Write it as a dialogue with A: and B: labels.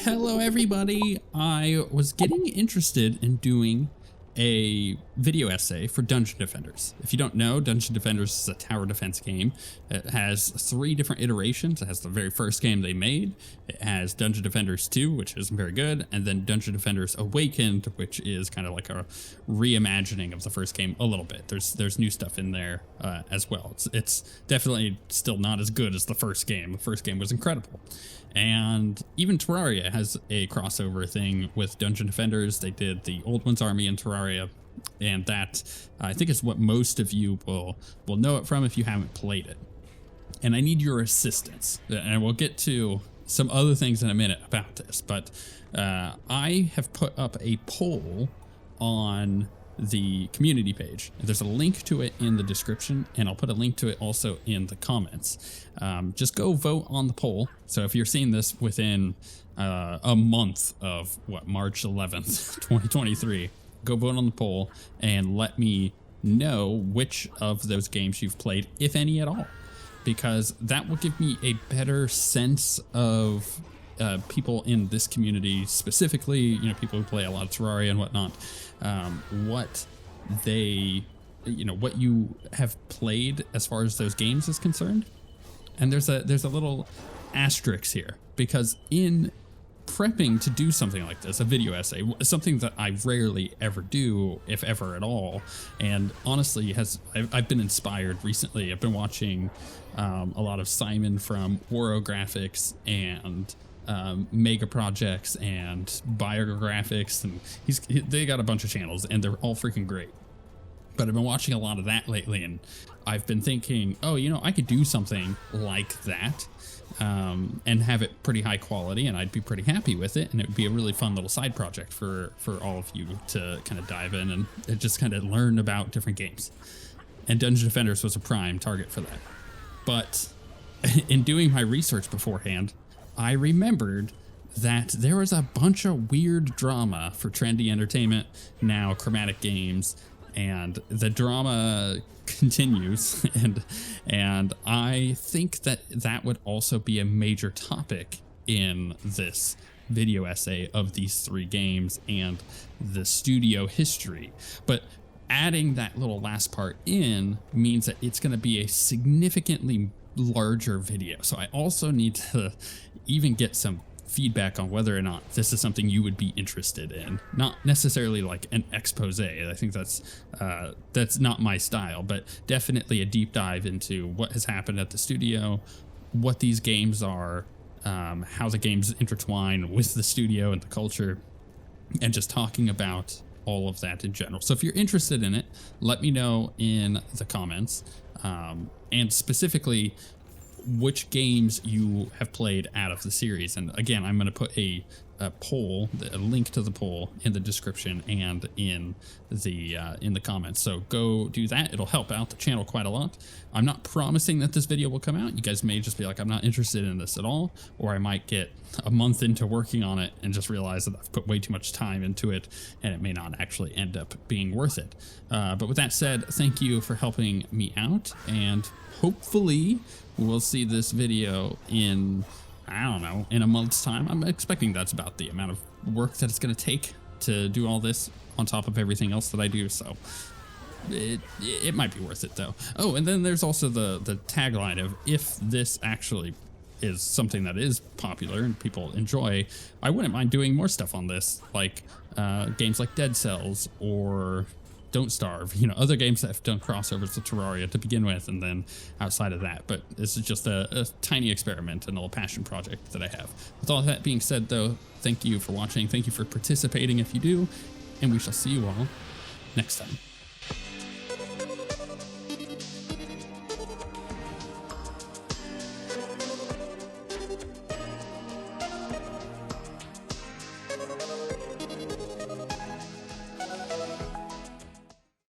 A: Hello everybody, I was getting interested in doing a video essay for Dungeon Defenders. If you don't know, Dungeon Defenders is a tower defense game. It has 3 different iterations. It has the very first game they made. It has Dungeon Defenders 2, which isn't very good, and then Dungeon Defenders Awakened, which is kind of like a reimagining of the first game a little bit. There's new stuff in there as well. It's definitely still not as good as the first game. The first game was incredible. And even Terraria has a crossover thing with Dungeon Defenders. They did the Old Ones Army in Terraria, and that I think is what most of you will know it from if you haven't played it. And I need your assistance, and we'll get to some other things in a minute about this, but I have put up a poll on the community page. There's a link to it in the description, and I'll put a link to it also in the comments. Just go vote on the poll. So if you're seeing this within a month of March 11th, 2023, go vote on the poll and let me know which of those games you've played, if any at all, because that will give me a better sense of people in this community specifically, you know, people who play a lot of Terraria and whatnot, what they, you know, what you have played as far as those games is concerned. And there's a little asterisk here, because in prepping to do something like this, a video essay, something that I rarely ever do, if ever at all, and honestly I've been inspired recently. I've been watching a lot of Simon from OSWguild and Mega Projects and Biographics, and they got a bunch of channels and they're all freaking great. But I've been watching a lot of that lately, and I've been thinking, oh, you know, I could do something like that and have it pretty high quality, and I'd be pretty happy with it, and it would be a really fun little side project for all of you to kind of dive in and just kind of learn about different games. And Dungeon Defenders was a prime target for that. But in doing my research beforehand, I remembered that there was a bunch of weird drama for Trendy Entertainment, now Chromatic Games, and the drama continues, and I think that would also be a major topic in this video essay of these 3 games and the studio history. But adding that little last part in means that it's going to be a significantly larger video. So I also need to even get some feedback on whether or not this is something you would be interested in. Not necessarily like an expose. I think that's not my style, but definitely a deep dive into what has happened at the studio, what these games are, how the games intertwine with the studio and the culture, and just talking about all of that in general. So if you're interested in it, let me know in the comments, and specifically which games you have played out of the series. And again, I'm going to put a poll, a link to the poll in the description and in the comments. So go do that. It'll help out the channel quite a lot. I'm not promising that this video will come out. You guys may just be like, I'm not interested in this at all, or I might get a month into working on it and just realize that I've put way too much time into it and it may not actually end up being worth it. But with that said, thank you for helping me out, and hopefully we'll see this video in, I don't know, in a month's time. I'm expecting that's about the amount of work that it's going to take to do all this on top of everything else that I do. So it might be worth it though. Oh, and then there's also the tagline of, if this actually is something that is popular and people enjoy, I wouldn't mind doing more stuff on this, like games like Dead Cells or Don't Starve, you know, other games that have done crossovers with Terraria to begin with, and then outside of that. But this is just a tiny experiment, a little passion project that I have. With all that being said though, thank you for watching, thank you for participating if you do, and we shall see you all next time.